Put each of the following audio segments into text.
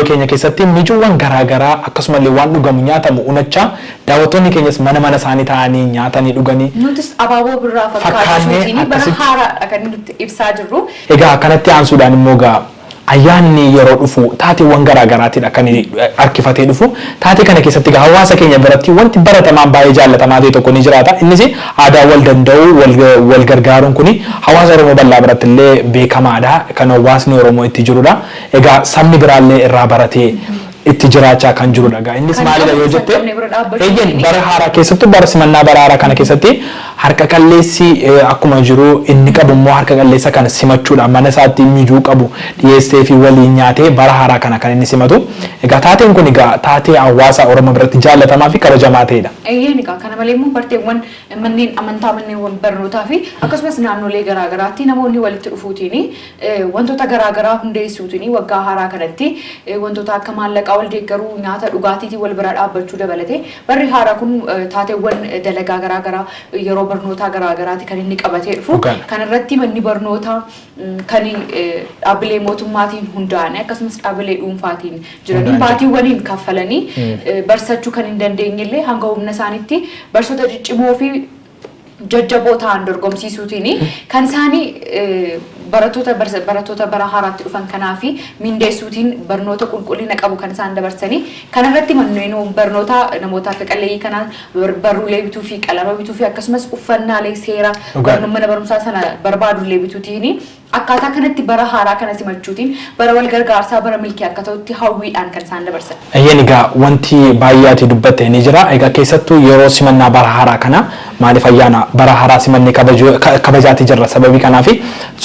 biyya keenya keessatti mijuuwwan garaagaraa akkasumallee waan dhugamu nyaatamu unacha daawwattoonni keenyas mana isaanii taa'anii nyaatanii dhuganii nutis abaaboo birraa fakkaatu bara haaraa kan nuti ibsaa jirru. Egaa kanatti aansuudhaan immoo ayyaanni yeroo dhufu taateewwan garaagaraatiidha kan harkifatee dhufu taatee kana keessatti hawaasa keenya biratti wanti baratamaan baay'ee jaallatamaa ta'e tokko ni jiraata. Innis aadaa wal danda'uu wal gargaaruun kuni hawaasa Oromoo bal'aa biratti illee beekamaadha kan hawaasni Oromoo itti jirudha. Egaa sabni biraallee irraa baratee itti jiraachaa kan jirudha. Innis maalidha yoo jette bara haaraa keessattuu bara simannaa bara haaraa kana keessatti harka qalleessi akkuma jiru inni qabu immoo harka qalleessa kana simachuudhaan mana isaatti mijuu qabu dhiyeessee fi waliin nyaatee bara haaraa kana kan inni simatu. Egaa taateen kun egaa taatee hawaasa Oromoo biratti jaallatamaa fi kabajamaa ta'edha. Egaa kana malee immoo barteewwan manneen amantaa manneen barnootaa fi akkasumas naannolee garaagaraatti namoonni walitti dhufuutiin wantoota garaagaraa hundeessuutiin waggaa haaraa kanatti wantoota akka maallaqaa wal deeggaruu nyaata dhugaatii wal bira dhaabbachuu dabalatee barri haaraa kun taateewwan dalagaa garaagaraa yeroo barnoota garaagaraati kan inni qabatee dhufu. Kan irratti manni barnoota kan dhaabbilee mootummaatiin hundaa'an akkasumas dhaabbilee dhuunfaatiin jiranii baatiiwwaniin kaffalanii barsachuu kan hin dandeenye illee hanga humna isaaniitti barsoota ciccimoo fi jajjaboo ta'an dorgomsiisuutiin kan isaanii barattoota bara haaraatti dhufan kanaa fi mindeessuutiin barnoota qulqullina qabu kan isaan dabarsanii kan irratti manneen barnoota namoota akka qalleeyyii kanaan barruulee bituu fi qalama bituu fi akkasumas uffannaalee seera mana barumsaa sana barbaadullee bituutiin akkaataa kanatti bara haaraa kana simachuutiin bara wal gargaarsaa bara milkii akka ta'utti hawwiidhaan kan isaan dabarsan. Egaa wanti baay'aati dubbatte ni jira. Egaa keessattuu yeroo simannaa bara haaraa kana maaliif ayyaana bara haaraa simannee kabajaati jirra sababii kanaaf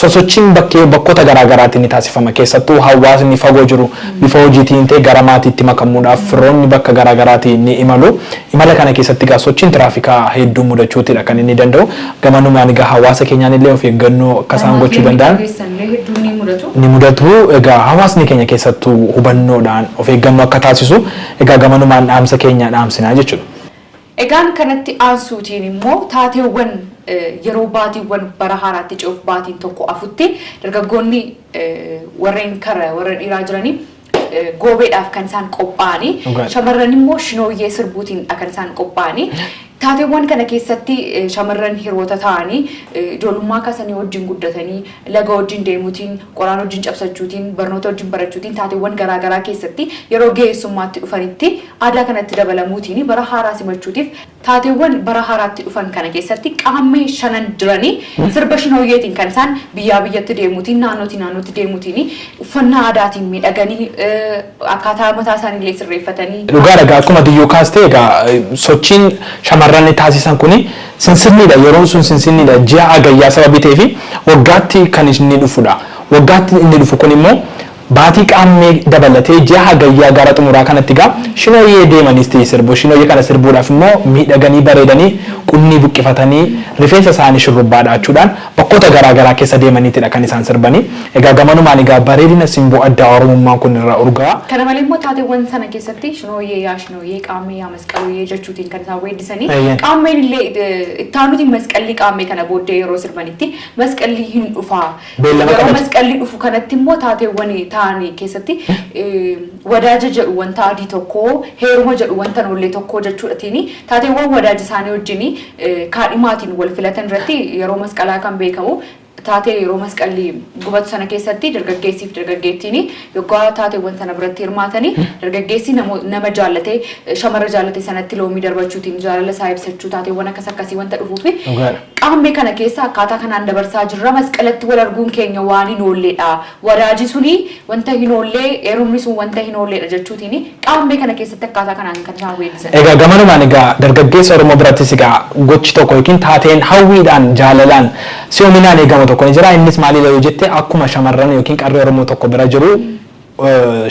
sosochiin bakkoota garaagaraatiin ni taasifama. Keessattuu hawaasni fagoo jiru bifa hojiitiin ta'e gara maatiitti makamuudhaaf firoonni bakka garaagaraatiin ni imalu. Imala kana keessatti egaa sochiin tiraafikaa hedduu mudachuutidha kan inni danda'u. Gamanumaan egaa hawaasa keenyaan illee of eeggannoo akka isaan gochuu danda'an ni mudatu. Egaa hawaasni keenya keessattuu hubannoodhaan of eeggannoo akka taasisu egaa gamanumaan dhaamsa keenya dhaamsinaa jechuudha. Egaan kanatti aansuutiin immoo taateewwan yeroo baatiiwwan bara haaraatti ce'uuf baatiin tokko afutti dargaggoonni warreen dhiiraa jiranii goobeedhaaf kan isaan qophaa'anii shamarran immoo shinooyyee sirbuutiin kan isaan qophaa'anii taateewwan kana keessatti shamarran hiriyoota ta'anii ijoollummaa kaasanii wajjin guddatanii laga wajjin deemuutiin qoraan wajjin cabsachuutiin barnoota wajjin barachuutiin taateewwan garaagaraa keessatti yeroo ga'eessummaatti dhufanitti aadaa kanatti dabalamuutiin bara haaraa simachuutiif taateewwan bara haaraatti dhufan kana keessatti qaammee shanan jiranii sirba shinooyyeetiin kan isaan biyyaa biyyatti deemuutiin naannootti deemuutiin uffannaa aadaatiin miidhaganii akkaataa mataa isaanii illee sirreeffatanii. Dhugaadha akkuma diyyoo kaastee egaa sochiin shamarran taasisan kuni sinsinniidha. Yeroon sun sinsinniidha. Ji'a agayyaa sababii ta'eef waggaatti kan inni dhufudha. Waggaatti inni dhufu kun immoo baatii qaammee dabalatee ji'a agayyaa gara xumuraa kanatti gaa shinooyyee deemanis ta'e sirbu shinooyyee kana sirbuudhaaf immoo miidhaganii bareedanii qunnii buqqifatanii rifeensa isaanii shurrubbaadhaachuudhaan bakkoota garaagaraa keessa deemaniitidha kan isaan sirbanii. Egaa gamanumaan egaa bareedina simboo addaa Oromummaan kun irraa urgaa. Kana malee immoo taateewwan sana keessatti shinooyyee yaa shinooyyee qaammee yaa masqalooyyee jechuutiin kan isaan weeddisanii qaammeen illee ittaanutiin masqalli qaammee kana booddee yeroo sirbanitti masqalli hin dhufaa. Yeroo masqalli dhufu kanatti immoo taateewwan ta'anii keessatti wadaaja jedhu wanta adii tokko heeruma jedhu wanta noollee tokko jechuudhatiin taateewwan wadaaja isaanii wajjin kaadhimaatiin wal filatan irratti yeroo masqalaa kan beekamu taatee yeroo masqalli gubatu sana keessatti dargaggeessiif dargaggeettiin yoggaa taateewwan sana biratti hirmaatanii dargaggeessi nama jaallatee shamarra jaallatee sanatti loomii darbachuutiin jaalala isaa ibsachuu taateewwan akkasii wanta dhufuufi qaammee kana keessa akkaataa kanaan dabarsaa jirra masqalatti wal arguun keenya waan hin oolleedha wadaaji suni wanta hin oollee heerumni sun wanta hin oolleedha jechuutiin qaammee kana keessatti akkaataa kanaan kan isaan weeddisan. Egaa gamanumaan egaa dargaggeessa Oromoo birattis egaa gochi tokko yookiin taateen hawwiidhaan jaalalaan si'oominaan eegamu tokko ni jira. Innis maalidha yoo jette akkuma shamarran yookiin qarree Oromoo tokko bira jiru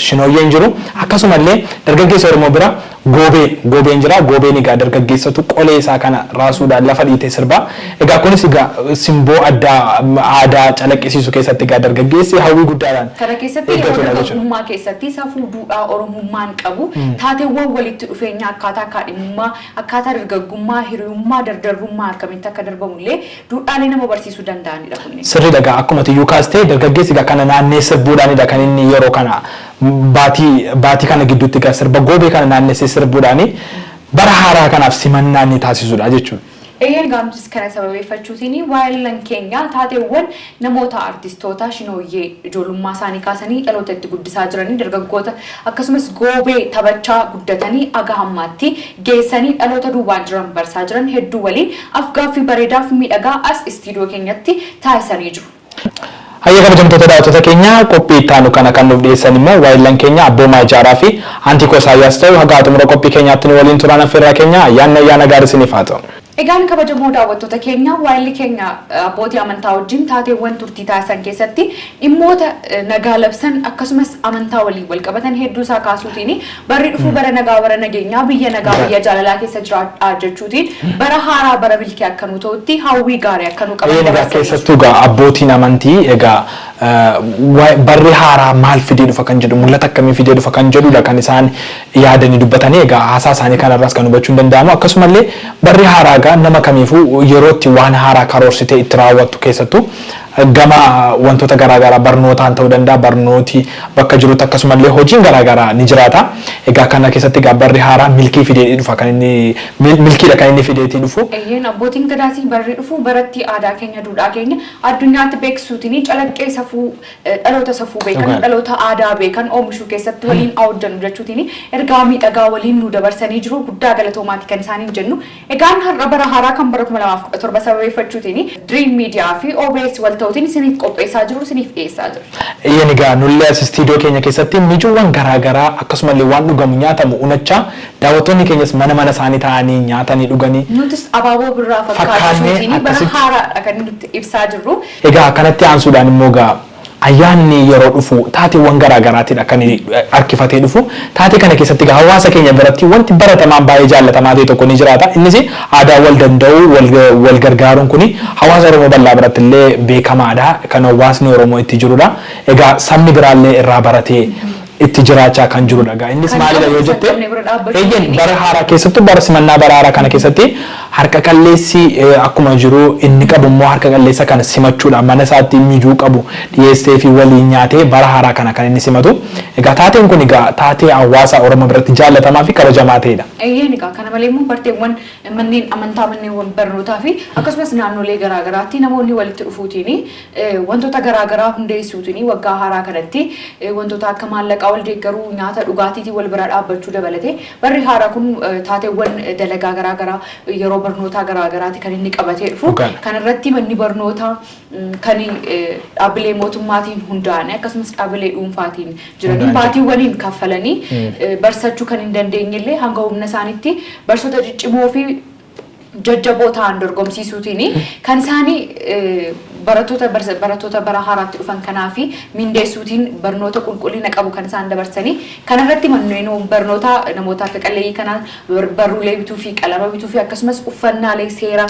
shinooyyeen jiru akkasumallee dargaggeessa Oromoo bira goobeen jira. Goobeen egaa dargaggeessatu qolee isaa kana raasuudhaan lafa dhiitee sirba. Egaa kunis egaa simboo aadaa calaqqisiisu keessatti egaa dargaggeessi hawwii guddaadhaan kana keessatti Oromummaa keessatti safuu duudhaa Oromummaan qabu taateewwan walitti dhufeenya akkaataa kaadhimummaa akkaataa dargaggummaa hiriyummaa dardarrummaa akkamitti akka darbamullee duudhaalee nama barsiisuu danda'anidha kunneen. Sirriidha egaa akkuma tiyyuu kaastee dargaggeessi egaa kana naannee sirbuudhaanidha kan inni yeroo kana baatii kana gidduutti gaa sirba goobee kana naannessee sirbuudhaani bara haaraa kanaaf simannaa ni taasisudha jechuudha. Eeyyeen gaamtis kana sababeeffachuutiin waayillan keenya taateewwan namoota artistoota shinooyyee ijoollummaa isaanii kaasanii dhaloota itti guddisaa jiranii dargaggoota akkasumas goobee taphachaa guddatanii aga hammaatti geessanii dhaloota duubaan jiran barsaa jiran hedduu waliin afgaaffii bareedaaf miidhagaa as istiidiyoo keenyatti taasisanii jiru. Hayya kabajamtoota daawwattoota keenya qophii ittaanu kana kan nuuf dhiyeessan immoo waayillan keenya Abboomaa Ijaaraa fi Antiikoo Isaayyaas ta'u haga xumura qophii keenyaatti nu waliin turan affeerraa keenya ayyaana gaarii isiniif haa ta'u. Egaan kabajamoo daawwattoota keenya waayilli keenya abbootii amantaa wajjin taateewwan turtii taasisan keessatti dhimmoota nagaa labsan akkasumas amantaa waliin wal qabatan hedduu isaa kaasuutiin barri dhufuu bara nagaa bara nageenyaa biyya nagaa biyya jaalalaa keessa jiraadhaa jechuutiin bara haaraa bara milkii akka nu ta'utti hawwii gaarii akka nu qaban dabarsanii keessattuu egaa abbootiin amantii egaa barri haaraa maal fidee dhufa kan jedhu mul'ata akkamii fidee dhufa kan jedhudha kan isaan yaadanii dubbatanii egaa haasaa isaanii kanarraas kan hubachuun danda'amu akkasumallee barri haaraa nama kamiifuu yerootti waan haaraa karoorsitee itti raawwattu keessattuu gama wantoota garaagaraa barnootaan ta'uu danda'a barnooti bakka jirutti akkasumallee hojiin garaagaraa ni jiraata egaa kana keessatti barri haaraa milkii fidee dhufa kan inni milkiidha kan inni fideetii dhufu. Eeyyeen abbootiin gadaatiin barri dhufu baratti aadaa keenya duudhaa keenya addunyaatti beeksisuutiin calaqqee safuu dhaloota safuu beekan dhaloota aadaa beekan oomishuu keessatti waliin hojjennu jechuutiin ergaa miidhagaa waliin nu dabarsanii jiru guddaa galatoomaati kan isaaniin jennu. Egaan har'a bara haaraa kan bara 2017 sababeeffachuutiin Dream Media fi OBS wal ta'uutiin isiniif qopheessaa jiru isiniif dhiyeessaa jiru. Eeyyeen egaa nullee as istiidiyoo keenya keessatti mijuuwwan garaagaraa akkasumallee waan dhugamu nyaatamu unachaa daawwattoonni keenyas mana isaanii taa'anii nyaatanii dhuganii. Nutis abaaboo birraa fakkaatuutiin bara haaraadha kan nuti ibsaa jirru. Egaa kanatti aansuudhaan immoo ayyaanni yeroo dhufu taateewwan garaagaraatiidha kan harkifatee dhufu taatee kana keessatti hawaasa keenya biratti wanti baratamaan baay'ee jaallatamaa ta'e tokko ni jiraata innis aadaa wal danda'u wal gargaaruun kuni hawaasa Oromoo bal'aa biratti illee beekamaadha kan hawaasni Oromoo itti jirudha egaa sabni biraallee irraa baratee itti jiraachaa kan jirudha innis maalidha yoo jette eeyyeen bara haaraa keessattuu bara simannaa bara haaraa kana keessatti harka qalleessi akkuma jiru inni qabu immoo harka qalleessa kana simachuudha mana isaatti mijuu qabu dhiyeessee fi waliin nyaatee bara haaraa kana kan inni simatu egaa taateen kun egaa taatee hawaasa Oromoo biratti jaallatamaa fi kabajamaa ta'edha. Eeyyeen egaa kana malee immoo barteewwan manneen amantaa manneen barnootaa fi akkasumas naannolee garaagaraatti namoonni walitti dhufuutiin wantoota garaagaraa hundeessuutiin waggaa haaraa kanatti wantoota akka maallaqaa wal deeggaruu nyaata dhugaatiitiin wal bira dhaabbachuu dabalatee barri haaraa kun taateewwan dalagaa garaagaraa yeroo barnootaa garaagaraati kan inni qabatee dhufu kan irratti manni barnootaa kan dhaabbilee mootummaatiin hundaa'an akkasumas dhaabbilee dhuunfaatiin jiranii baatiiwwaniin kaffalanii barsachuu kan hin dandeenyellee hanga humna isaaniitti barsoota ciccimoo fi jajjaboo ta'an dorgomsiisuutiin kan isaanii barattoota bara haaraatti dhufan kanaa fi mindeessuutiin barnoota qulqullina qabu kan isaan dabarsanii kan irratti manneen barnoota namoota akka qalleeyyii kanaan barruulee bituu fi qalama bituu fi akkasumas uffannaalee seera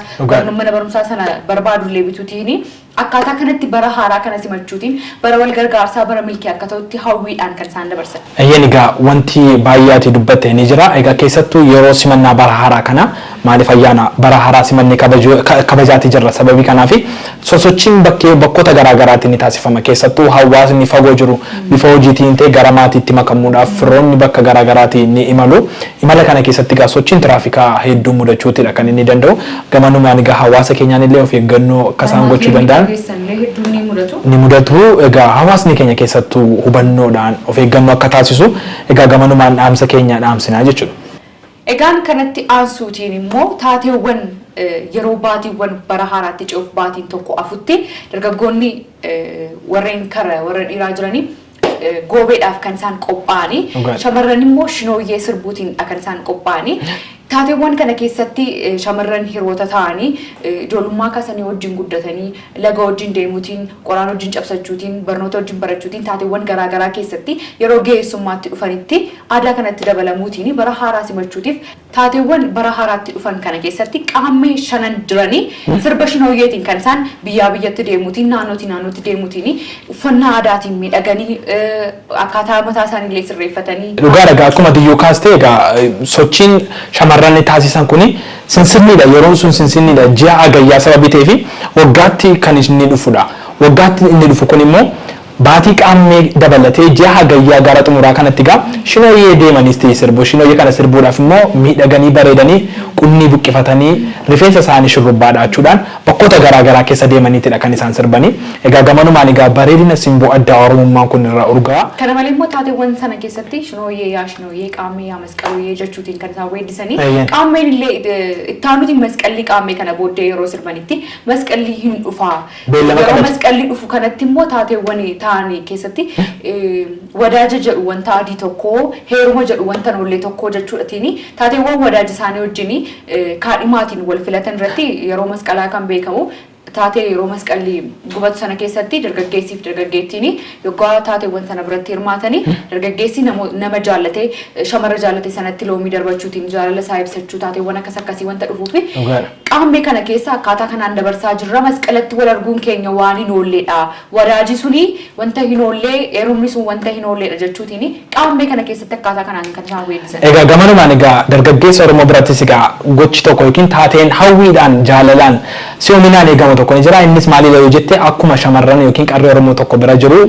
mana barumsaa sana barbaadullee bituutiin akkaataa kanatti bara haaraa kana simachuutiin bara wal gargaarsaa bara milkii akka ta'utti hawwiidhaan kan isaan dabarsan. Eeyyeen egaa wanti baay'eeti dubbatte ni jira egaa keessattuu yeroo simannaa bara haaraa kana maaliif ayyaana bara haaraa simannee kabajaati jirra sababii kanaaf sosochiin bakkoota garaagaraatiin ni taasifama keessattuu hawaasni fagoo jiru bifa hojiitiin ta'e gara maatiitti makamuudhaaf firoonni bakka garaagaraatiin ni imalu imala kana keessatti egaa sochiin tiraafikaa hedduu mudachuutidha kan inni danda'u gamanumaan egaa hawaasa keenyaan illee of eeggannoo akka isaan gochuu danda'an ni mudatu egaa hawaasni keenya keessattuu hubannoodhaan of eeggannoo akka taasisu egaa gamanumaan dhaamsa keenya dhaamsinaa jechuudha. Egaan kanatti aansuutiin immoo taateewwan yeroo baatiiwwan bara haaraatti ce'uuf baatiin tokko afutti dargaggoonni warreen dhiiraa jiranii goobeedhaaf kan isaan qophaa'anii shamarran immoo shinooyyee sirbuutiin kan isaan qophaa'anii taateewwan kana keessatti shamarran hiriyoota ta'anii ijoollummaa kaasanii wajjin guddatanii laga wajjin deemuutiin qoraan wajjin cabsachuutiin barnoota wajjin barachuutiin taateewwan garaagaraa keessatti yeroo ga'eessummaatti dhufanitti aadaa kanatti dabalamuutiin bara haaraa simachuutiif taateewwan bara haaraatti dhufan kana keessatti qaammee shanan jiranii sirba shinooyyeetiin kan isaan biyyaa biyyatti deemuutiin naannootti deemuutiin uffannaa aadaatiin miidhaganii akkaataa mataa isaanii illee sirreeffatanii. Dhugaadha akkuma diyyoo kaastee egaa sochiin shamarran taasisan kuni sinsinniidha yeroon sun sinsinniidha ji'a agayyaa sababii ta'eef waggaatti kan inni dhufudha waggaatti inni dhufu kun immoo baatii qaammee dabalatee ji'a hagayyaa gara xumuraa kanatti gaa shinooyyee deemanis ta'e sirbu shinooyyee kana sirbuudhaaf immoo miidhaganii bareedanii qunnii buqqifatanii rifeensa isaanii shurrubbaadhaachuudhaan bakkoota garaagaraa keessa deemaniitidha kan isaan sirbanii egaa gamanumaan egaa bareedina simboo addaa oromummaan kun irraa urgaa. Kana malee immoo taateewwan sana keessatti shinooyyee yaa shinooyyee qaammee yaa masqalooyyee jechuutiin kan isaan weeddisanii qaammeen illee ittaanuti masqalli qaammee kana booddee yeroo sirbanitti masqalli hin dhufaa yeroo masqalli dhufu kanatti immoo taateewwan ta'anii keessatti wadaaja jedhu wanta adii tokko heeruma jedhu wanta noollee tokko jechuudhatiin taateewwan wadaaja isaanii wajjin kaadhimaatiin wal filatan irratti yeroo masqalaa kan beekamu taatee yeroo masqalli gubatu sana keessatti dargaggeessiif dargaggeettiin yoggaa taateewwan sana biratti hirmaatanii dargaggeessi nama jaallatee shamarra jaallatee sanatti loomii darbachuutiin jaalala isaa ibsachuu taateewwan akkas akkasii wanta dhufuufi qaammee kana keessa akkaataa kanaan dabarsaa jirra masqalatti wal arguun keenya waan hin oolleedha wadaaji suni wanta hin oollee heerumni sun wanta hin oolleedha jechuutiin qaammee kana keessatti akkaataa kanaan kan isaan weeddisan. Egaa gamanumaan egaa dargaggeessa Oromoo birattis egaa gochi tokko yookiin taateen hawwiidhaan jaalalaan si'oominaan eegamu tokko ni jira innis maalidha yoo jette akkuma shamarran yookiin qarree Oromoo tokko bira jiru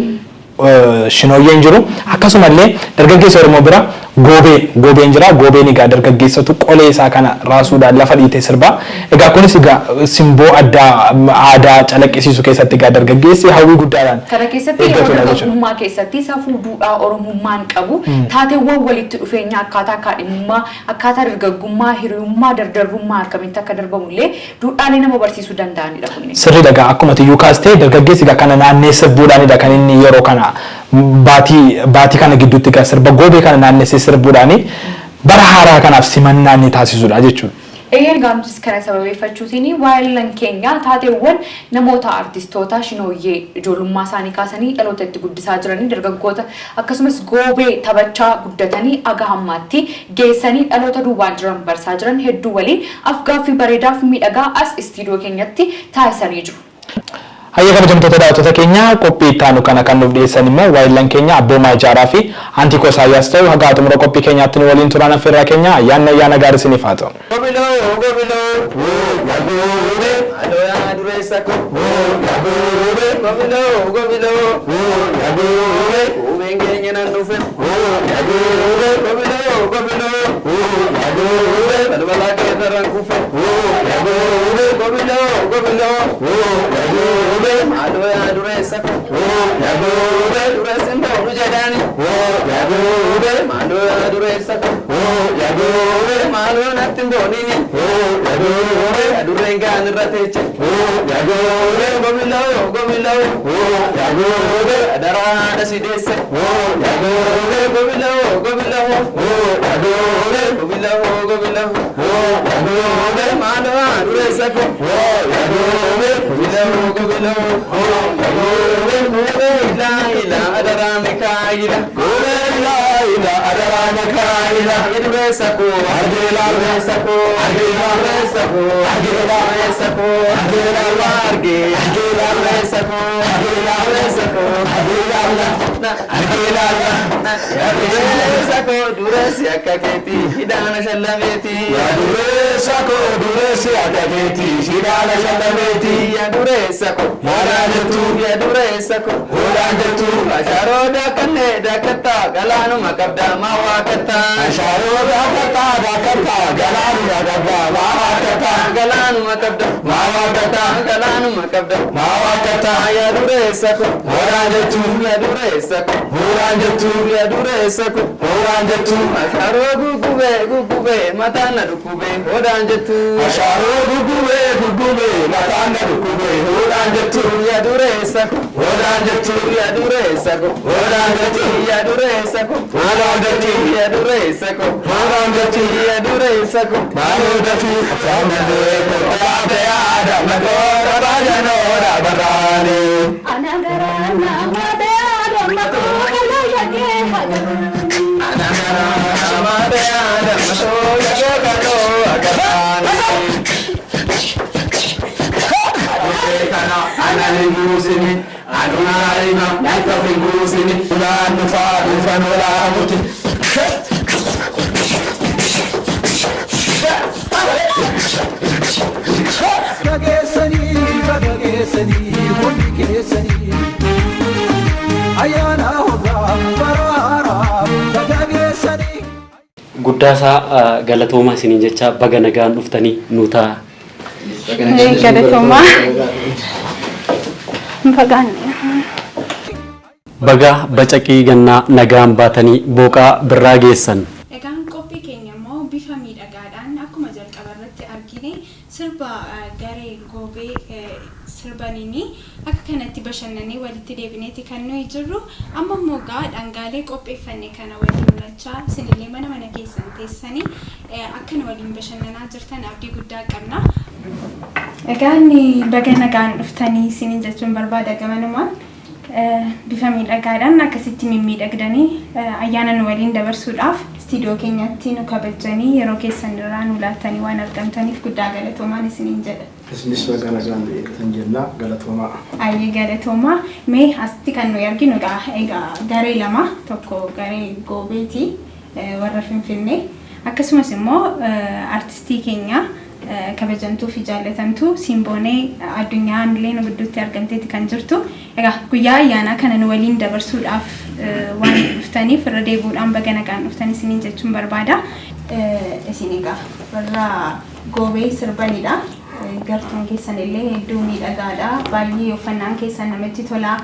shinooyyeen jiru akkasumallee dargaggeessa Oromoo bira goobeen jira goobeen egaa dargaggeessatu qolee isaa kana raasuudhaan lafa dhiitee sirbaa egaa kunis egaa simboo addaa aadaa calaqqisiisu keessatti egaa dargaggeessi hawwii guddaadhaan kana keessatti Oromummaa keessatti safuu duudhaa Oromummaan qabu taateewwan walitti dhufeenya akkaataa kaadhimummaa akkaataa dargaggummaa hiriyummaa dardarrummaa akkamitti akka darbamullee duudhaalee nama barsiisuu danda'anidha kunni. Sirrii dhagaa akkuma tiyyuu kaastee dargaggeessi egaa kana naannee sirbuudhaanidha kan inni yeroo kana baatii kana gidduutti egaa sirba goobee kana naannessee sirbuudhaani bara haaraa kanaaf simannaa ni taasisudha jechuudha. Eeyyeen gaamtis kana sababeeffachuutiin waayillan keenya taateewwan namoota artistoota shinooyyee ijoollummaa isaanii kaasanii dhaloota itti guddisaa jiranii dargaggoota akkasumas goobee taphachaa guddatanii aga hammaatti geessanii dhaloota duubaan jiran barsaa jiran hedduu waliin afgaaffii bareedaaf miidhagaa as istiidiyoo keenyatti taasisanii jiru. Hayya kabajamtoota daawwattoota keenya qophii ittaanu kana kan nuuf dhiyeessan immoo waayillan keenya Abboomaa Ijaaraa fi Antiikoo Isaayyaas ta'u haga xumura qophii keenyaatti nu waliin turaan affeerraa keenya ayyaana gaarii isiniif haa ta'u. ayyaana hoggaa baraaraaf dagageessanii. Guddaasaa galatoomaa isiniin jecha baga nagaan dhuftanii nu ta'a. Galatoomaa. Baga bacaqii gannaa nagaan baatanii booqaa birraa geessan. Egaan qophii keenya immoo bifa miidhagaadhaan akkuma jalqaba irratti argine sirba garee goobee sirbaniini akka kanatti bashannanee walitti deebineeti kan nuyi jirru amma immoo dhangaalee qopheeffanne kana waliin mul'achaa isinillee mana keessan teessanii akkana waliin bashannanaa jirtan abdii guddaa qabna. Egaan baga nagaan dhuftanii isiniin jechuun barbaada gamanumaan bifa miidhagaadhaan akkasitti mimmiidhagdanii ayyaana nu waliin dabarsuudhaaf istiidiyoo keenyatti nu kabajanii yeroo keessan irraa nu laattanii waan argamtaniif guddaa galatoomaan isiniin jedha. Isinis baga nagaan eegatan jenna galatoomaa. Ayyee galatoomaa. Mee asitti kan nuyi arginu egaa garee lama tokko garee goobeeti warra Finfinnee akkasumas immoo artistii keenya kabajamtuu fi jaallatamtuu Simboonee addunyaan illee nu gidduutti argamteeti kan jirtu. Egaa guyyaa ayyaanaa kana nu waliin dabarsuudhaaf waan dhuftaniif irra deebuudhaan baga nagaan dhuftan isiniin jechuun barbaada. Isin egaa warra goobee sirbanidha. Gartuun keessan illee hedduu miidhagaadha. Baay'ee uffannaan keessan namatti tola.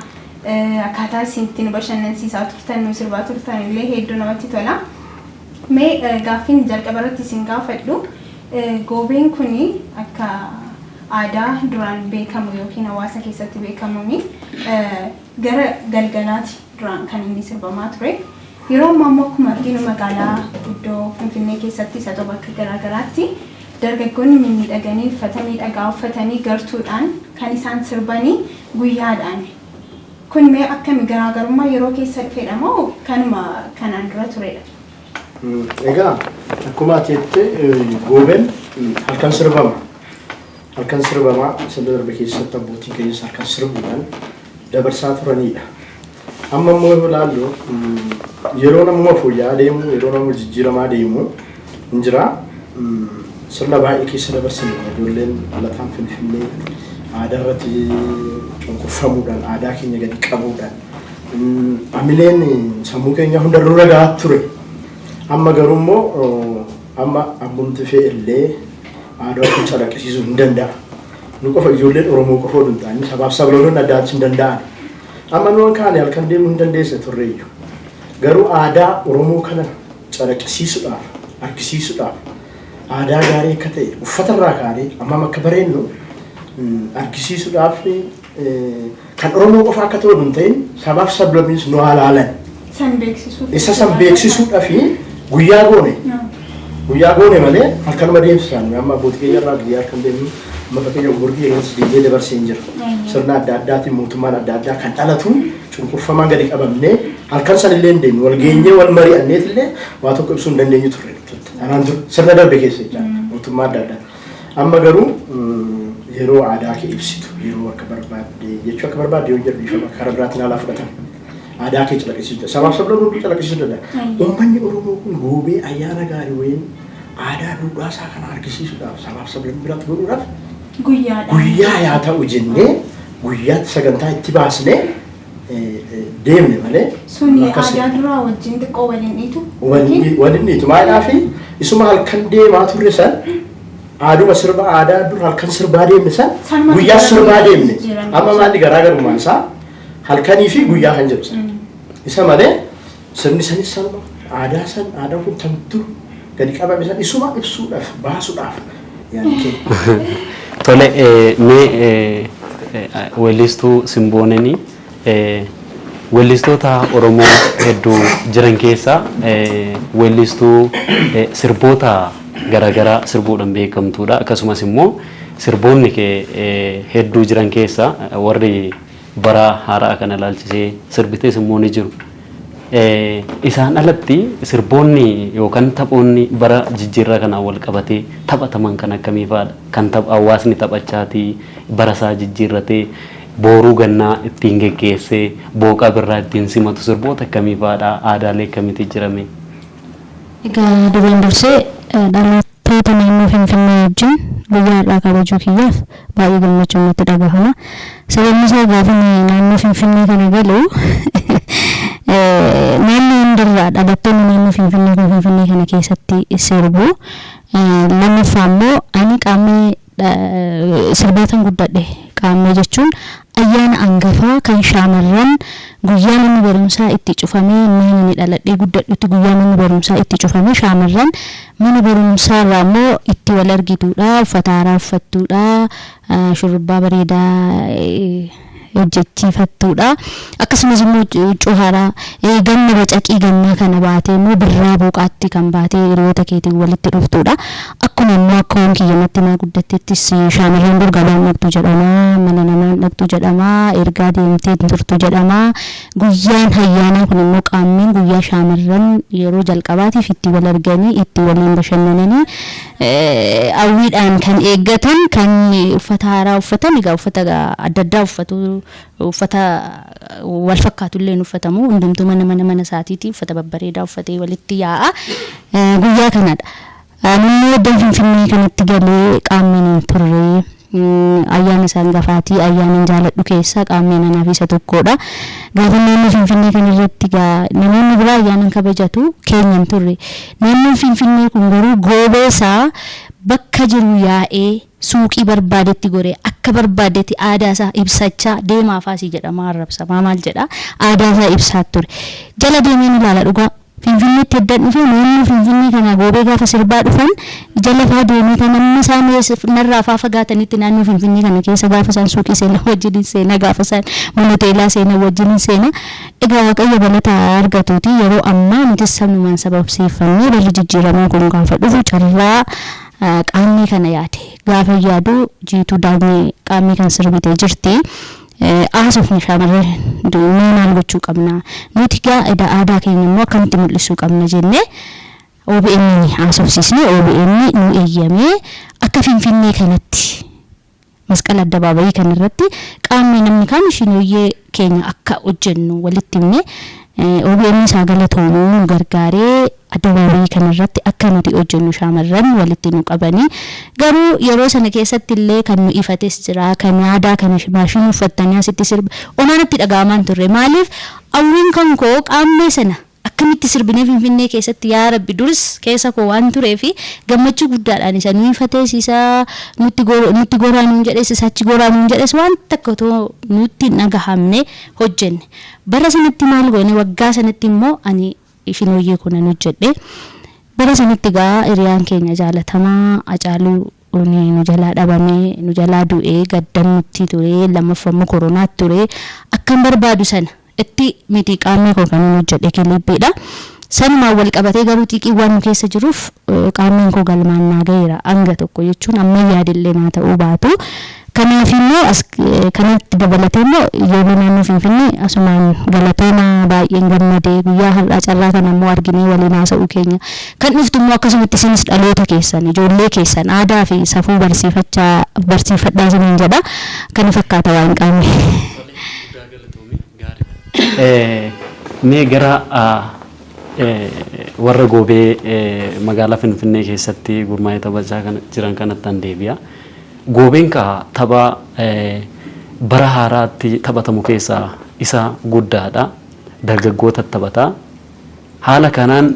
Akkaataa isin ittiin bashannansiisaa turtan nu sirbaa turtan illee hedduu namatti tola. Mee gaaffiin jalqaba irratti isin gaafadhu. Goobeen kuni akka aadaa duraan beekamu yookiin hawaasa keessatti beekamuuni gara galgalaatti duraan kan inni sirbamaa ture. Yeroo ammoo akkuma arginu magaalaa iddoo Finfinnee keessatti isa tokko bakka garaagaraatti dargaggoonni mimmiidhaganii uffata miidhagaa uffatanii gartuudhaan kan isaan sirbanii guyyaadhaan. Kun mee akkami garaagarummaa yeroo keessa dhufedha moo kanuma kanaan dura turedha? Egaa akkuma ati jette goobeen halkan sirbama. Halkan sirbamaa sirna darbe keessatti abbootiin keenyas halkan sirbuudhaan dabarsaa turanidha. Amma immoo yoo ilaallu yeroo namuma fooyya'aa deemu yeroo nama jijjiiramaa deemu hin jira. Sirna baay'ee keessa dabarsine ijoolleen dhalataan Finfinnee aadaa irratti cunqurfamuudhaan aadaa keenya gadi qabuudhaan amileen sammuu keenya hundarra ragaa ture. Amma garuu immoo amma abbumti fe'e illee aadaa kun calaqqisiisuu hin danda'a. Nu qofa ijoolleen Oromoo qofa oduu hin taane sabaaf sablammoonni adda addaa hin danda'an. Amma nuun kaane halkan deemuu hin dandeesse turreeyyu. Garuu aadaa Oromoo kana calaqqisiisuudhaaf argisiisuudhaaf aadaa gaarii akka ta'e uffatarraa kaanee amma akka bareennu argisiisuudhaaf kan Oromoo qofa akka ta'u hin ta'in sabaaf sablammiis nu haalaalan. San beeksisuuf. Isa san beeksisuudhaaf guyyaa goone malee halkanuma deemsisaan amma abbootii keenya irraa guyyaa kan deemu amma fakkeenya umurtii keessatti deemee dabarsee hin jira. Sirna adda addaatiin mootummaan adda addaa kan dhalatu cunqurfamaan gadi qabamnee halkan san illee hin deemne wal geenyee wal mari'anneet illee waa tokko ibsuu hin dandeenyu turre. Anaan dur sirna darbe keessa jecha mootummaa adda addaa. Amma garuu yeroo aadaa kee ibsitu yeroo akka barbaadde jechuu akka barbaadde yoo jedhu bifa karaa biraatiin alaa fudhatan. Aadaa kee calaqqisiisuu sabaaf sablammoonni calaqqisiisuu danda'a. Uummanni Oromoo kun goobee ayyaana gaarii wayiin aadaa duudhaa isaa kana argisiisuudhaaf sabaaf sablammii biraatti godhuudhaaf guyyaa yaa ta'u jennee guyyaatti sagantaa itti baasnee deemne malee. Suni aadaa duraa wajjin xiqqoo waliin dhiitu? Waliin dhiitu maadhaa fi isuma halkan deemaa turre san aaduma sirba aadaa dura halkan sirbaa deemne san guyyaa sirbaa deemne amma maalli garaagarummaan isaa halkanii fi guyyaa kan jedhu san. Isa malee sirni sanis sanuma aadaa san aadaan kun tamtu gadi qabame san isuma ibsuudhaaf baasuudhaaf yaadkee. Tole mee weellistuu Simboonanii weellistoota Oromoo hedduu jiran keessaa weellistuu sirboota garaagaraa sirbuudhaan beekamtuudha. Akkasumas immoo sirboonni kee hedduu jiran keessaa warri bara haaraa kana ilaalchisee sirbitee immoo ni jiru. Isaan alatti sirboonni yookaan taphoonni bara jijjiirraa kanaan wal qabatee taphataman kan akkamii fa'aadha? Kan hawaasni taphachaatii bara isaa jijjiirratee booruu gannaa ittiin geggeessee booqaa birraa ittiin simatu sirboota akkamii fa'aadha? Aadaalee akkamiitu jirame? Egaa duraan dursee dhaloota naannoo Finfinnee wajjin guyyaa har'aa kabajuu kiyyaaf baay'ee gammachuun natti dhagahama. Sababni isaa gaafa naannoo Finfinnee kana galu naannoo hundarraa dhalattoonni naannoo Finfinnee kana keessatti sirbu. Lammaffaa immoo ani qaamni sirbaataan guddadhe. Qaamni jechuun ayyaana angafaa kan shaamarran guyyaa manni barumsaa itti cufamee inni dhaladhee guddadhutti guyyaa manni barumsaa itti cufamee shaamarran mana barumsaa irraa immoo itti wal argituudha, uffata haaraa uffattuudha, shurrubbaa bareedaa hojjechiifattuudha. Akkasumas immoo cuharaa ganna bacaqii gannaa kana baatee immoo birraa booqaatti kan baatee hiriyoota keetiin walitti dhuftuudha. Akkuma immoo akkuma kiyyamatti naa guddatteettis shaamarran dur gabaan dhaqxu jedhama, mana namaan dhaqxu jedhama, ergaa deemtee turtu jedhama. Guyyaan ayyaanaa kun immoo qaamni guyyaa shaamarran yeroo jalqabaatiif itti wal arganii itti waliin bashannananii hawwiidhaan kan eeggatan kan uffata haaraa uffatan egaa uffata adda addaa uffata wal fakkaatu illee uffatamu hundumtuu mana isaatiitii uffata babbareedaa uffatee walitti yaa'a guyyaa kanadha. Naannoo iddoo Finfinnee kanatti galee qaamni turre ayyaana isaan gafaatii ayyaana jaaladhu keessaa qaamni anaaf isa tokkodha. Gaafa naannoo Finfinnee kana irratti namoonni biraa ayyaana kabajatu keenyan turre. Naannoo Finfinnee kun garuu goobeesaa bakka jiru yaa'ee suuqii barbaadetti goree akka barbaadetti aadaa isaa ibsachaa deemaa faasii jedhama arrabsamaa maal jedha aadaa isaa ibsaa ture. Jala deemeen ilaala dhugaa Finfinneetti eddan dhufe naannoo Finfinnee kana goobee gaafa sirbaa dhufan jala faa deemee kan namni isaan narraa faa fagaatanitti naannoo Finfinnee kana keessa gaafa isaan suuqii seenaa wajjin seenaa gaafa isaan mana hoteelaa seenaa wajjin seenaa egaa waaqayyo balataa argatuuti yeroo ammaa nuti sabnumaan sababsiifannee balli jijjiiramaa kun gaafa dhufu carraa qaamni kana yaade gaafa yaadu jiituu daangee qaamni kan sirbitee jirti. Asofni shaamarran maal gochuu qabna nuti aadaa keenya immoo akkamitti mul'isuu qabna jennee OBN asofsiisne OBN nu eeyyamee akka Finfinnee kanatti masqala addabaabayii kanarratti qaamni namni kaan shinooyyee keenya akka hojjennu walitti himne OBN sagalatoomuu nu gargaaree addabaabayii kanarratti akka nuti hojjennu shaamarran walitti nu qabanii garuu yeroo sana keessatti illee kan nu ifates jira kan aadaa kana maashinii uffatanii asitti sirba onaanatti dhaga'amaan turre maaliif hawwiin kan koo qaamni sana akkamitti sirbinee Finfinnee keessatti yaa rabbi duris keessa koo waan tureefi gammachuu guddaadhaan isa nu ifates isa nutti goraanuun jedhes isa achi goraanuun jedhes waan takka otoo nutti dhagahamne hojjenne bara sanatti maal goone waggaa sanatti immoo ani Shinooyyee kun hojjedhe bara sanatti gaa hiriyaan keenya jaalatamaa Acaaluu nu jalaa dhabamee nu jalaa du'ee gaddamutti ture lammaffammoo koronaatti ture akkan barbaadu sana itti miti qaamni koo kan hojjedhe kilippiidha. Sanumaan wal qabatee garuu xiqqii waan nu keessa jiruuf qaamni koo galmaan naa gaheera hanga tokko jechuun amma yaadillee naa ta'uu baatu. Kanaaf immoo kanatti dabalatee immoo yeroo naannoo Finfinnee asumaan galatooma baay'een gammadee guyyaa har'aa carraa kana immoo arginee waliin haasa'uu keenya kan dhuftu immoo akkasumatti isinis dhaloota keessan ijoollee keessan aadaa fi safuu barsiifadhaa isiniin jedha kana fakkaata waan qaamni. Mee gara warra goobee magaalaa Finfinnee keessatti gurmaa'ee taphachaa jiran kanatti deebi'a. Goobeen tapha bara haaraatti taphatamu keessaa isa guddaadha. Dargaggoota taphata. Haala kanaan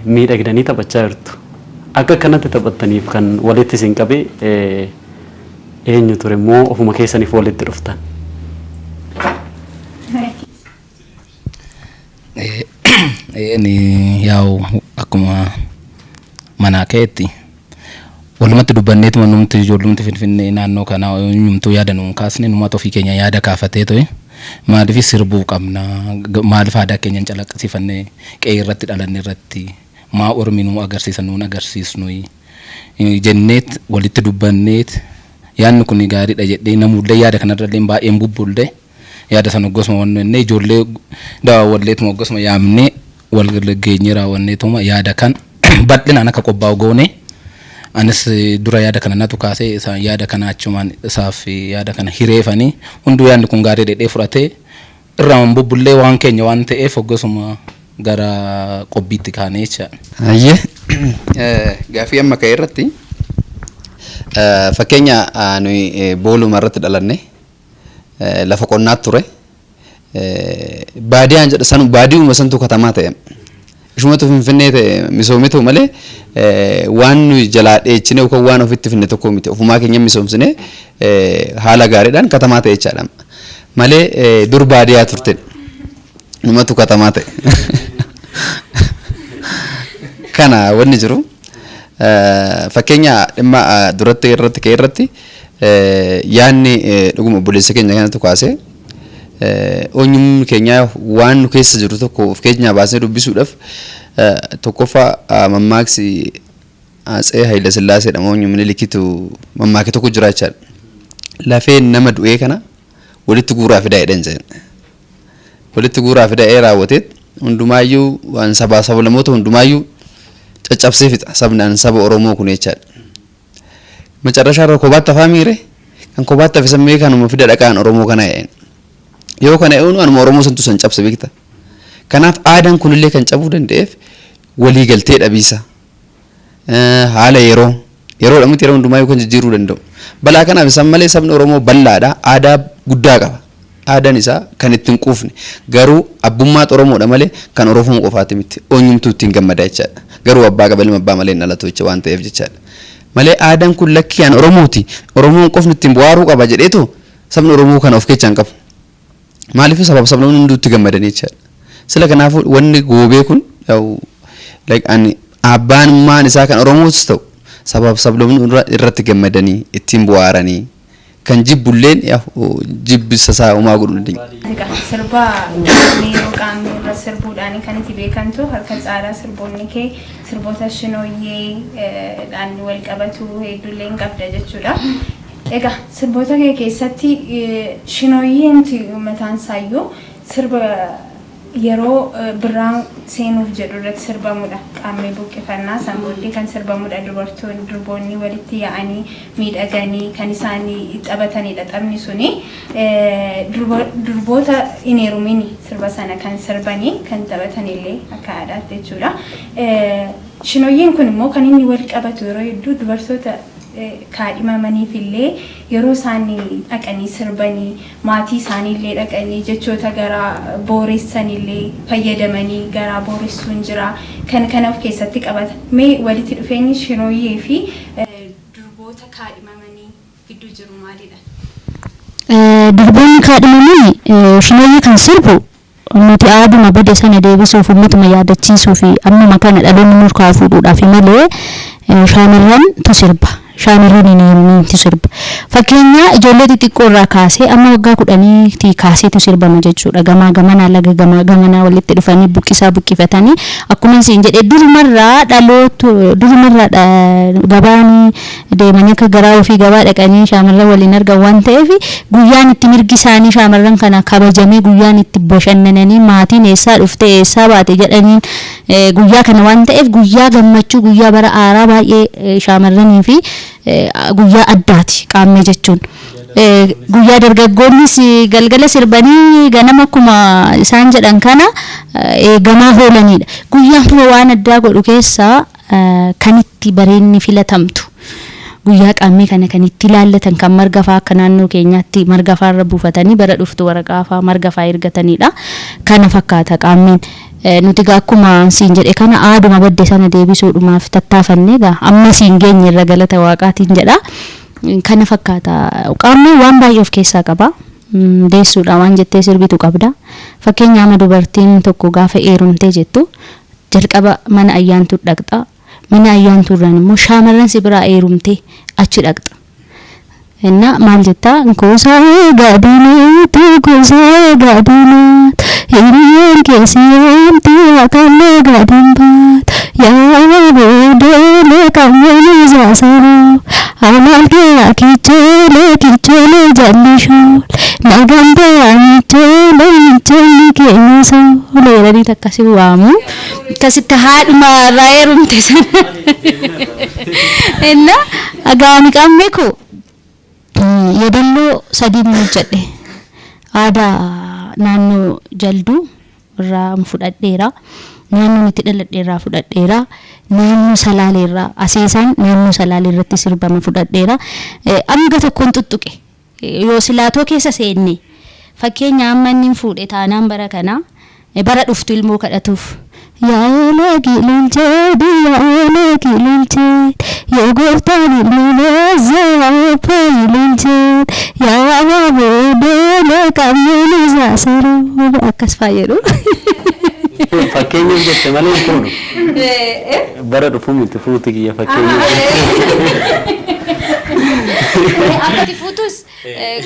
miidhagdanii taphachaa jirtu. Akka kanatti taphattaniif kan walitti isin qabe eenyu ture immoo ofuma keessaniif walitti dhuftan? Yaa'u akkuma manaa keetti walumatti dubbanneetu manumti ijoollumti Finfinnee naannoo kana eenyumtuu yaada nuun kaasne numatu ofii keenya yaada kaafatee ture maaliif sirbuu qabna maaliif aadaa keenyan calaqqisiifannee qe'ee irratti dhalanne irratti maa ormi nu agarsiisan nuun agarsiisnu jenneet walitti dubbanneet yaadni kun gaariidha jedhee namullee yaada kanarrallee baay'een bubbullee yaada sana gosma wannee ijoollee daawwalleetuma gosma yaamne wal geenye raawwanneetuma yaada kan bal'inaan akka qophaa'u goone anis dura yaada kana natu kaasee isaan yaada kana achumaan isaaf yaada kana hireefanii hunduu yaadni kun gaarii dheedhee fudhatee irraan bubbullee waan keenya waan ta'eef gosuma gara qophiitti kaanee jecha. Gaafii amma ka'e irratti fakkeenya nuyi booluma irratti dhalanne lafa qonnaatti ture baadiyaan jedha sanu baadiyuma santu katamaa ta'e ishumatu finfinnee ta'e misoomitu malee waan nuyi jalaa dheechine yookaan waan ofitti finne tokko miti ofumaa keenya misoomsine haala gaariidhaan katamaa ta'e jechaadha malee dur baadiyaa turte numatu katamaa ta'e kana wanni jiru fakkeenya dhimma duratti irratti ka'e irratti yaanni dhuguma obboleessa keenya kanatti kaasee onyum keenya waan nu keessa jiru tokko of keenya baasnee dubbisuudhaaf tokkoffaa mammaaksi Atsee Haile Sillaasee dha onyum ni likitu mammaakii tokko jiraachaadha lafeen nama du'ee kana walitti guuraa fidaa jedhan jeen walitti guuraa fidaa raawwateet hundumaayyuu waan sabaa sablamoota hundumaayyuu caccabsee fixa sabnaan saba Oromoo kun jechaadha macarrashaa irra kobaatti afaa miire kan kobaatti afisammee kanuma fida dhaqaan Oromoo kana yaa'en yoo kana eewnu anuma Oromoo santu san cabse beekta kanaaf aadaan kunillee kan cabuu danda'eef walii galtee dhabiisa haala yeroo dhamti yeroo hundumaa kan jijjiiruu danda'u balaa kanaaf isan malee sabni Oromoo bal'aadha aadaa guddaa qaba aadaan isaa kan ittiin quufne garuu abbummaa Oromoodha malee kan Oromoo qofaati miti onyumtuu ittiin gammadaa jechaadha garuu abbaa qabalima abbaa malee nalatu jecha waan ta'eef jechaadha malee aadaan kun lakkiyaan Oromooti Oromoon qofni ittiin bu'aaruu qaba jedheetu sabni Oromoo kana of keessaan qabu maaliif sabab sablamoonni hunduutti gammadanii jechaadha sila kanaafuu wanni goobee kun like ani abbaan maan isaa kan Oromoos ta'u sabab sablamoonni irratti gammadanii ittiin bu'aaranii kan jibbulleen jibbisa isaa uumaa godhu dandenya. Sirba miiroo qaamni irra sirbuudhaan kan itti beekamtu harka caalaa sirboonni kee sirboota shinooyyee dhaan wal qabatu hedduullee hin qabda jechuudha. Egaa sirboota kee keessatti shinooyyeen mataan isaayyuu sirba yeroo birraan seenuuf jedhu irratti sirbamudha qaamni buqqifannaa sanbooddee kan sirbamudha durboonni walitti yaa'anii miidhaganii kan isaanii taphatanidha taphni suni durboota hin heerumini sirba sana kan sirbanii kan taphatanillee akka aadaatti jechuudha shinooyyeen kun immoo kan inni wal qabatu yeroo hedduu dubartoota kaadhimamaniif illee yeroo isaanii dhaqanii sirbanii maatii isaaniillee dhaqanii jechoota garaa booressanillee fayyadamanii garaa booressuun jira kan kana of keessatti qabata mee walitti dhufeenyi shinooyyee fi durboota kaadhimamanii gidduu jiru maalidha? Durboonni kaadhimamanii shinooyyee kan sirbu nuti aaduma bade sana deebisuuf ummatuma yaadachiisuu fi ammuma kana dhaloonni nurkaa fuudhuudhaaf malee shaamarran tu sirba. Shaamarran hin heerumin sirba fakkeenya ijoollee xixiqqoo irraa kaasee amma waggaa 10 kaaseetu sirbama jechuudha gamaa gamanaa laga gamaa gamanaa walitti dhufanii buqqifatanii akkuma isin jedhe durumarraa gabaanii deemanii akka garaa ofii gabaa dhaqanii shaamarran waliin argan waan ta'eef guyyaan itti mirgi isaanii shaamarran kana kabajamee guyyaan itti bashannananii maatiin eessaa dhufte eessaa baate jedhaniin guyyaa kana waan ta'eef guyyaa gammachuu guyyaa bara aaraa baay'ee shaamarranii fi guyyaa addaati qaammee jechuun guyyaa dargaggoonnis galgala sirbanii ganama akkuma isaan jedhan kana eegamaa hoolanidha guyyaan waan addaa godhu keessaa kan itti bareenni filatamtu guyyaa qaammee kana kan itti ilaallatan kan margafaa akka naannoo keenyaatti margafaarra buufatanii bara dhuftu waraqaafaa margafaa ergatanidha kana fakkaata qaammeen nuti akkuma siin jedhe kana aaduma badde sana deebisuudhumaaf tattaafannee amma siin geenye irra galata waaqaatiin jedha kana fakkaata qaammeen waan baay'ee of keessaa qaba deessuudha waan jettee sirbitu qabda fakkeenyaaf dubartiin tokko gaafa heerumtee jettu jalqaba mana ayyaantuu dhaqxa mana ayyaantuurraan immoo shaamarran si biraa heerumtee achi dhaqxa inna maal jetta gosa gadinaat hiriyan keessatti akalle gadimbaat yaa boodele kamani zaasaro amal kee kichele jallishol nagamba michele keenuso leerani takkasi waamu kasitti haadhuma irraa heerumte sana inna agaani qamme ko yadalloo sadii jedhe aadaa naannoo jalduu irraa fudhadheera naannoo itti dhaladheeraa fudhadheera naannoo salaaleerraa aseesaan naannoo salaaleerratti sirbama fudhadheera anga tokkoon tuttuqe yoo silaatoo keessa seenne Fakkeenya amma inni fuudhe taanaan bara kana bara dhuftu ilmoo kadhatuuf. Yaa'olee gililcheedhi yaa'olee gililcheedhi yoo gooftaan ilmiileessa gililcheedhi yaa'aa boodee qabneen isaa saroo akkas fayyadu. Fakkeenyaaf jette malee fuudhu. Bara dhufu miti fuuti kiyya fakkeenyaaf. Akkati fuutus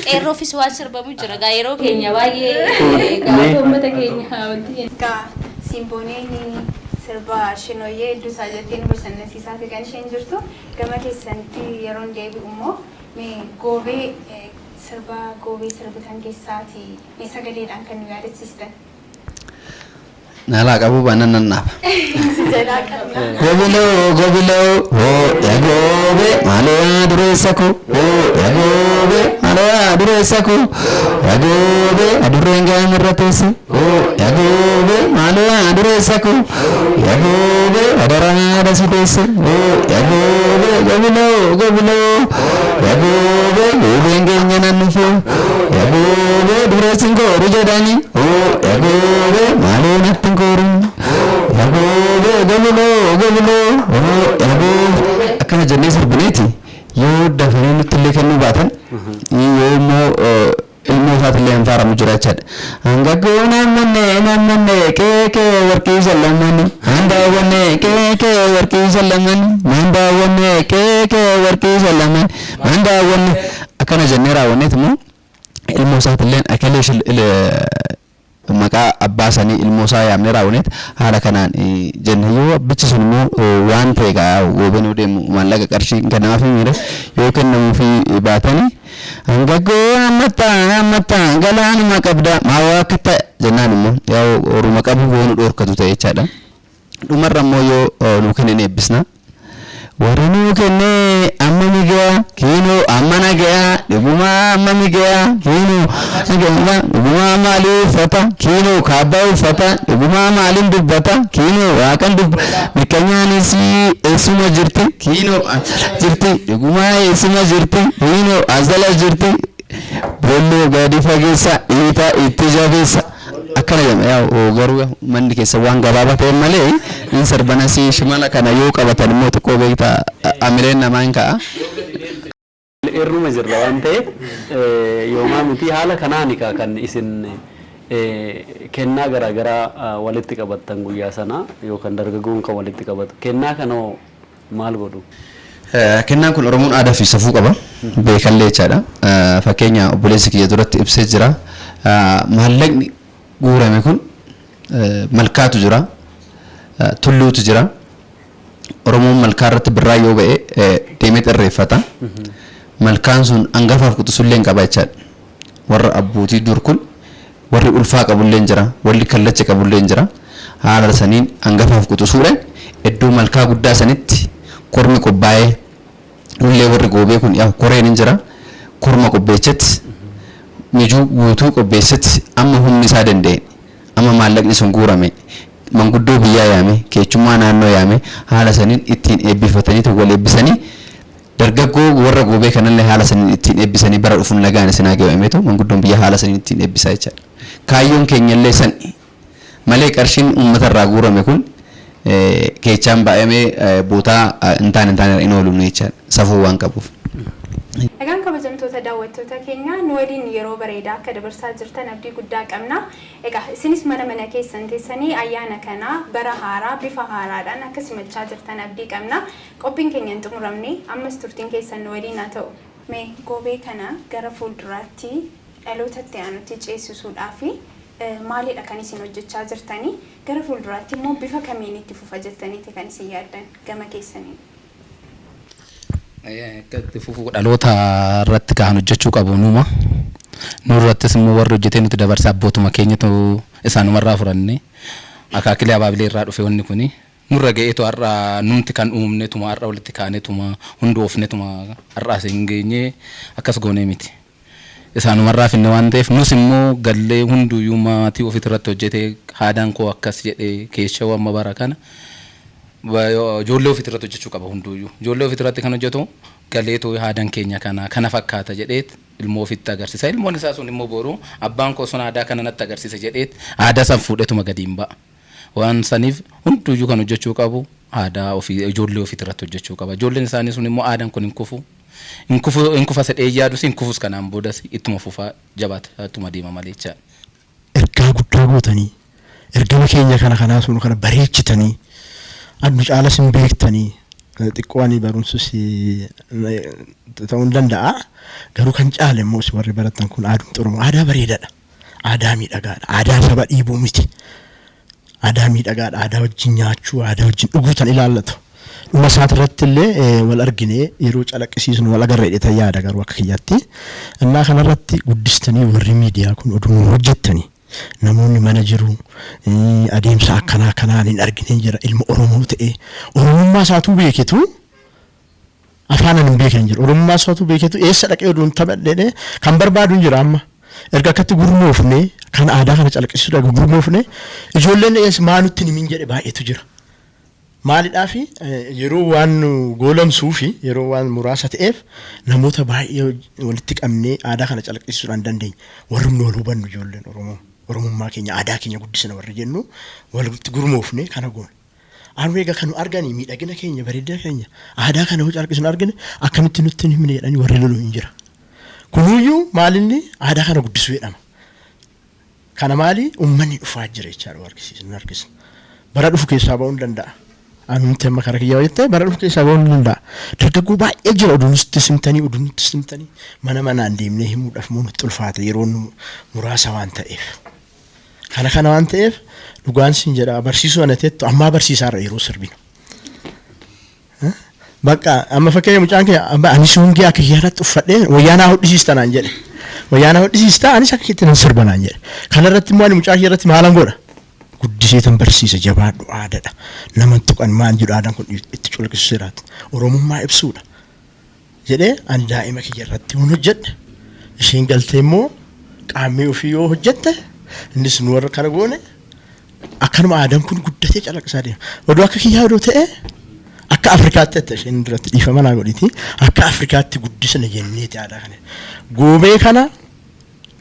qeerroofis waan sirbamu jira gaa yeroo keenya baay'ee gaa uummata keenya wanti Simbooneen sirba Shinoyee hedduu isaa jettiin bashannansiisaa fi kan isheen jirtu gama keessatti yeroo deebi'u immoo goobee sirbitan keessaati sagaleedhaan kan nu yaadachiistan. Nala qabu banan nannafa. Gobilo ya gobe malaya duresaku ya gobe malaya duresaku ya gobe adurenga murratesi ya gobe malaya duresaku ya gobe adaranga dasudesi ya gobe gobilo ya gobe ubengenya nanufu ya gobe duresingo rujadani ya gobe malaya Guru, yago, gobilo, yago. Akan jenis serbuneti, yo daftar nuti lekan nubatan, yo ilmu satu lem fara mujuracad. Angga guna mana, ke worki salamani. Anda wane ke worki salamani. Manda wane ke worki salamani. Manda wane. Akan jenis wane temu ilmu satu lem akalnya maka abbasani ilmu saya amnera unet hala kanan jenyo bichi sunmu wan tega woben ude malaga karshi kana fi mire yo kenna fi batani angago amata galani makabda mawakata jenani mo ya oru makabu wonu dor kadu tay chada dumarra moyo no kenene bisna waranu kenne amamiga kino amanaga duguma amamiga kino aganga duguma mali fata kino kabau fata duguma malin dubbata kino wakan dub mikanyani si esuma jirti kino jirti duguma esuma jirti kino azala jirti bollo gadi fagesa ita ittijabesa akkana jama yaa garuu manni keessa waan gabaabaa ta'e malee in sarbanasi shimala kana yoo qabatan immoo xiqqoo beektaa amileen namaa hin ka'a. Irruma jirra waan ta'eef yoomaa miti haala kanaan kan isin kennaa garaagaraa walitti qabattan guyyaa sana yookaan dargaggoon kan walitti qabatu kennaa kanoo maal godhu? Kennaan kun Oromoon aadaa fi safuu qaba beekallee jechaadha. Fakkeenya obboleessi kiyya duratti ibsee jira maallaqni guurame kun malkaatu jira tulluutu jira Oromoon malkaa irratti birraa yoo ba'e deemee xirreeffata malkaan sun hangafaaf quxusullee qaba jechaadha warra abbootii dur kun warri ulfaa qabullee jira warri kallacha qabullee jira haala saniin hangafaaf quxusuudhaan iddoo malkaa guddaa sanitti kormi qophaa'ee ullee warri goobee kun yaa koreen jira korma qopheechatti mijuu guutuu qopheessatti amma humni isaa danda'e amma maallaqni sun guurame manguddoo biyyaa yaame keechummaa naannoo yaame haala saniin ittiin eebbifatanii wal eebbisanii dargaggoo warra goobee kanallee haala saniin ittiin eebbisanii bara dhufuun nagaan isin hageewameetu manguddoon biyyaa haala saniin ittiin eebbisaa jechaadha. Kaayyoon keenyallee san malee qarshiin uummatarraa guurame kun keechaan baay'amee bootaa hin taane hin oolu jechaadha safuu waan qabuuf. Egaan kabajamtoota daawwattoota keenya nu waliin yeroo bareedaa akka dabarsaa jirtan abdii guddaa qabna. Egaa isinis mana keessan teessanii ayyaana kana bara haaraa bifa haaraadhaan akka simachaa jirtan abdii qabna. Qophiin keenya hin xumuramne ammas turtiin keessan nu waliin haa ta'u. Mee goobee kana gara fuulduraatti dhalootatti aanutti ceesisuudhaaf maalidha kan isin hojjechaa jirtanii? Gara fuulduraatti immoo bifa kamiin itti fufa jettaniiti kan isin yaaddan gama keessanii? Akkatti fufuu dhaloota irratti kan hojjechuu qabu numa nurrattis immoo warri hojjetee nuti dabarsaa abbootuma keenyatu isaanumarraa furanne akaakilee abaabilee irraa dhufe wanni kuni nurra ga'eetu har'a numti kan uumnetuma har'a walitti kaanetuma hundoofnetuma har'a isin geenye akkas goonee miti isaanumarraa finne waan ta'eef nus immoo gallee hunduyyuu maatii ofiit irratti hojjetee haadaan koo akkas jedhee keessa amma bara kana ijoollee ofiit irratti hojjechuu qaba hunduyyuu ijoollee ofiit irratti kan hojjetu galeetu haadaan keenya kana fakkaata jedheet ilmoo ofitti agarsiisa. Ilmoon isaa sun immoo boru abbaan koo sun aadaa kana natti agarsiisa jedheet aadaa san fuudhetuma gadi hin ba'a. Waan saniif hunduyyuu kan hojjechuu qabu aadaa ofii ijoollee ofii irratti hojjechuu qaba. Ijoolleen isaanii sun immoo aadaan kun hin kufu. Hin kufa sadhee yaadus hin kufus kanaan boodas ittuma fufaa jabaata ittuma deema malee jecha. Ergaa guddaa gootanii ergama keenya kana sun kana bareechitanii addu caalas hin beektanii xiqqoonni barumsus ta'uu hin danda'a. Garuu kan caale immoo warri baratan kun aadumti Oromoo aadaa bareedaadha. Aadaa miidhagaadha. Aadaa saba dhiibuu miti. Aadaa miidhagaadha. Aadaa wajjin nyaachuu, aadaa wajjin dhuguu tan ilaallatu. Dhuma isaati irratti illee wal argine yeroo calaqqisiisnu wal agarra jedhee yaada garuu akka kiyyaatti. Innaa kanarratti guddistanii warri miidiyaa kun oduu hojjettanii namoonni mana jiru adeemsa akkanaa kanaan hin argine jira ilma Oromoo ta'e Oromummaa isaatuu beeketu afaan hin beekan jira Oromummaa isaatuu beeketu eessa dhaqee oduun taphadhee kan barbaadu jira amma erga akkatti gurmoofne kan aadaa kana calaqqisiisuudha gurmoofne ijoolleen eessa maanutti himin jedhe baay'eetu jira. Maalidhaaf yeroo waan goolamsuu fi yeroo waan muraasa ta'eef namoota baay'ee walitti qabnee aadaa kana calaqqisiisuudhaan dandeenya. Warri nu wal hubannu ijoolleen Oromoo Oromummaa keenya aadaa keenya guddisna warri jennu walitti gurmoofne kana goone. Armee egaa kan arganii miidhagina keenya bareedina keenya aadaa kana hojii calaqqisiisnu argine akkamitti nutti hin himne jedhanii warri lolu hin jira. Kunuyyuu maalinni aadaa kana guddisuu jedhama. Kana maali uummanni dhufaa jira jechaadha argisiisnu argisna. Bara dhufu keessaa ba'uu hin danda'a. Anumti amma karaa kiyyaa jettee bara dhufu keessaa ba'uu hin danda'a. Dargaggoo baay'ee jira oduutti simtanii mana manaan deemnee himuudhaaf moo nutti ulfaata yeroo muraasa waan ta'eef. Kana waan ta'eef dhugaan siin jedha barsiisuu ana teettu ammaa barsiisaarra yeroo sirbinu. Bakka amma fakkeenya mucaan kee anis hongee akka kiyyaarratti uffadhee wayyaanaa hodhisiista naan jedhe. Wayyaanaa hodhisiistaa anis akka keetti nan sirba naan jedhe. Kanarratti immoo ani mucaa kiyyaarratti maalan godha? Guddiseetan barsiisa jabaadhu aadaadha. Nama tuqan maan jedhu aadaan kun itti calaqqisiisu jiraatu. Oromummaa ibsuudha. Jedhee ani daa'ima kiyyaarratti waan hojjedhe. Isheen galtee immoo qaamni ofii yoo hojjette innis nu warra kana goone akkanuma aadaan kun guddatee calaqqisaa deema. Oduu akka kiyyaa oduu ta'e akka Afrikaatti ta'e isheen duratti dhiifama naa godhiti akka Afrikaatti guddisna jenneeti aadaa kana. Goobee kana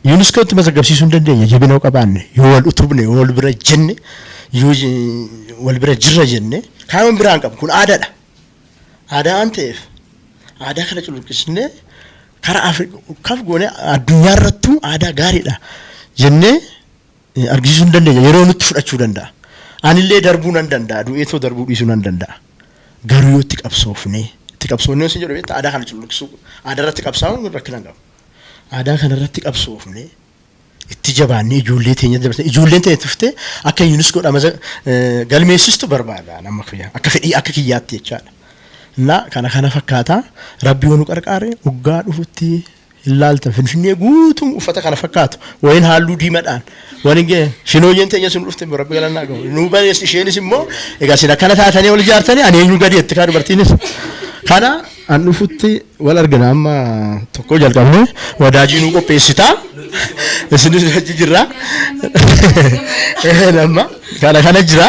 yuuniskootti mazaggabsiisuu hin dandeenya jabina qabaanne yoo wal utubne yoo wal bira jenne yoo wal bira jirra jenne kaayyoon biraan qabu kun aadaadha. Aadaa waan ta'eef aadaa kana calaqqisnee karaa Afrikaaf goone addunyaa irrattuu aadaa gaariidha jennee argisiisuu hin dandeenya yeroo nutti fudhachuu danda'a. Anillee darbuu nan danda'a du'eetoo darbuu dhiisuu nan danda'a. Garuu yoo itti qabsoofne si jedhu beektaa aadaa kana calaqqisuu aadaa irratti qabsaa'uun rakkina qabu. Aadaa kana irratti qabsoofne itti jabaannee ijoollee teenya dabarsine ijoolleen teenya tuftee akka yuuniskoodha galmeessistu barbaada nama akka fedhii akka kiyyaatti jechaadha. Kana fakkaata rabbi yoo nu qarqaare waggaa dhufutti ilaalta finfinnee guutuun uffata kana fakkaatu wayin halluu diimadhaan wani shinooyyeen teenya sun dhufte rabbi galannaa gahu nu bareessi isheenis immoo egaa sila kana taatanii wal ijaartanii ani eenyu gadi itti kaa dubartiinis kana an dhufutti wal argina amma tokko jalqabne wadaajii nu qopheessitaa isinis hojii jirra nama kana jira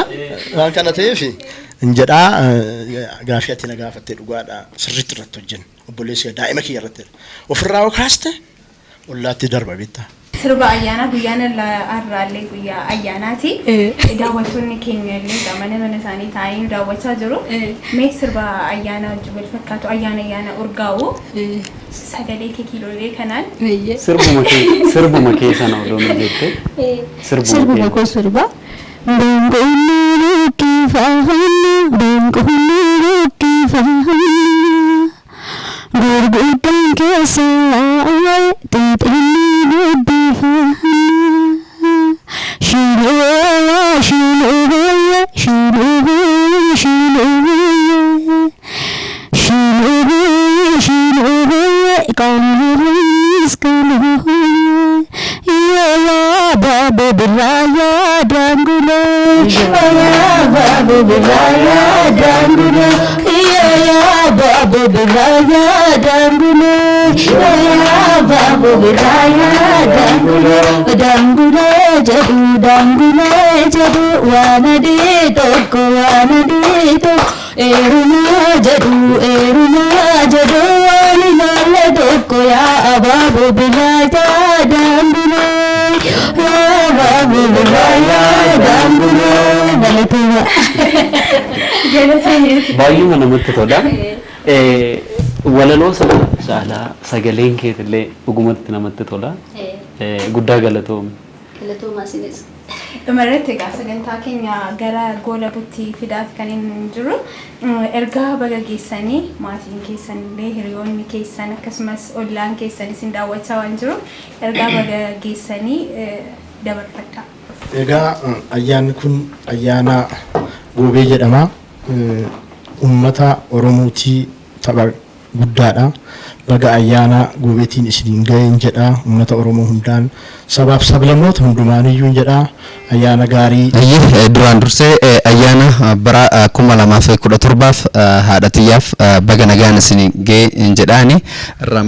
waan kana ta'eefi injedhaa gaafii ati na gaafattee dhugaadha sirriitti irratti hojjennu obboleessi daa'ima kiyya irratti ofirraa okaaste ollaatti darba beektaa. Sirba ayyaana guyyaan har'aallee guyyaa ayyaanaati. Daawwattoonni keenya illee mana isaanii taa'anii daawwachaa jiru. Mee sirba ayyaana wajjin wal fakkaatu ayyaana urgaa'u sagalee kee kiiloolee kanaan. Sirbuma keessa na odoon jettee. Sirbuma koo sirba. Bangonni kifahanna gurguddaan keessa xixinni dubbifahanna shilohoye qamuris kaluhoye ya babu biraya dangule ya babu biraya dangule ya babu biraya dangule ya babu biraya dangule dangule jadu wanadi tokko eruna jadu wani nalla tokko ya ababu bilaya dambulu ya ababu bilaya dambulu galatuma baay'ee namatti tola. Walaloo sana caalaa sagaleen keetillee dhugumatti namatti tola. Guddaa galatoom. galatuma sinis Dhumarratti egaa sagantaa keenya gara goola butti fidaaf kan inni jiru ergaa baga geessanii maatiin keessan illee hiriyoonni keessan akkasumas ollaan keessan isin daawwachaa waan jiru ergaa baga geessanii dabarfadha. Egaa ayyaanni kun ayyaana goobee jedhama. Uummata Oromootii tapha guddaadha. Baga ayyaana goobeetiin isiniin ga'een jedha. Uummata Oromoo hundaan sabaaf sablammoota hundumaaniyyuu jedha. Ayyaana gaarii. Duraan dursee ayyaana bara 2017 haadha xiyyaaf baga nagaan isin ga'een jedhaani.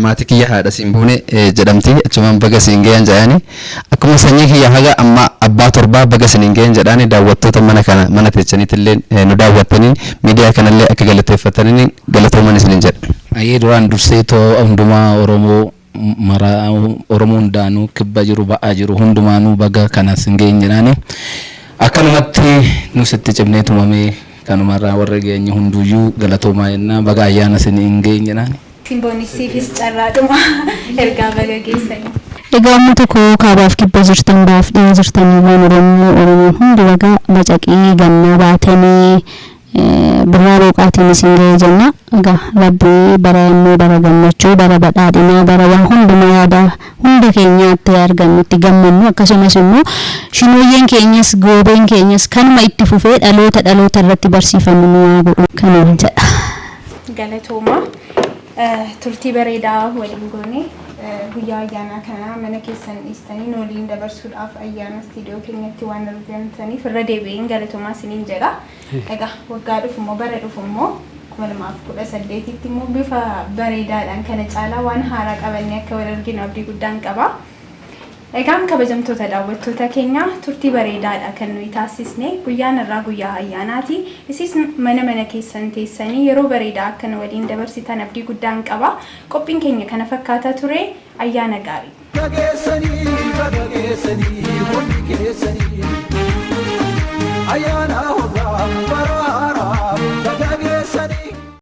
Maatii kiyya haadha siin buune jedhamti. Achumaan baga siin ga'een jedhaani. Akkuma sanyii kiyya haga amma abbaa torbaa baga isin ga'een jedhaani daawwattoota mana teessaniitillee nu daawwattaniin miidiyaa kanallee akka galateeffataniin galatooman isiniin jedha. Ayyee duraan dursee too hundumaa Oromoo maraa Oromoo hundaanuu kibba jiru ba'aa jiru hundumaanuu baga kanas hin geenye jedhaani. Akkanumatti nus itti cimnee tumamee kanumarraa warra geenye hunduyyuu galatoomaa jennaa baga ayyaana isin hin geenye jedhaani. Simboonisiifis carraadhuma ergaa baga geessanii. egaa amma tokko kaabaaf kibba jirtan baaf dhiyoo jirtan waan Oromoon hundi baga bacaqii gannaa baatanii birraa booqaatiin isin ga'ee jenna. Egaa rabbii bara immoo bara gammachuu bara badhaadhinaa bara waan hundumaa yaada hunda keenyaatti argannutti gammannu akkasumas immoo shinooyyeen keenyas goobeen keenyas kanuma itti fufee dhaloota irratti barsiifannu nu haa godhu kanan jedha. Galatooma turtii bareedaa waliin goone guyyaa ayyaanaa kana mana keessan dhiistanii waliin dabarsuudhaaf ayyaana istiidiyoo keenyatti waan argamtaniif irra deebi'een galatoomaa isiniin jedha. Egaa waggaa dhufu immoo bara dhufu immoo 2018 tti immoo bifa bareedaadhaan kana caalaa waan haaraa qabannee akka wal arginu abdii guddaan qaba. Egaan kabajamtoota daawwattoota keenya turtii bareedaadha kan nuyi taasisne guyyaan irraa guyyaa ayyaanaati. Isis mana keessan teessanii yeroo bareedaa akkana waliin dabarsitan abdii guddaan qaba. Qophiin keenya kana fakkaataa ture ayyaana gaarii. Ayyaana horaa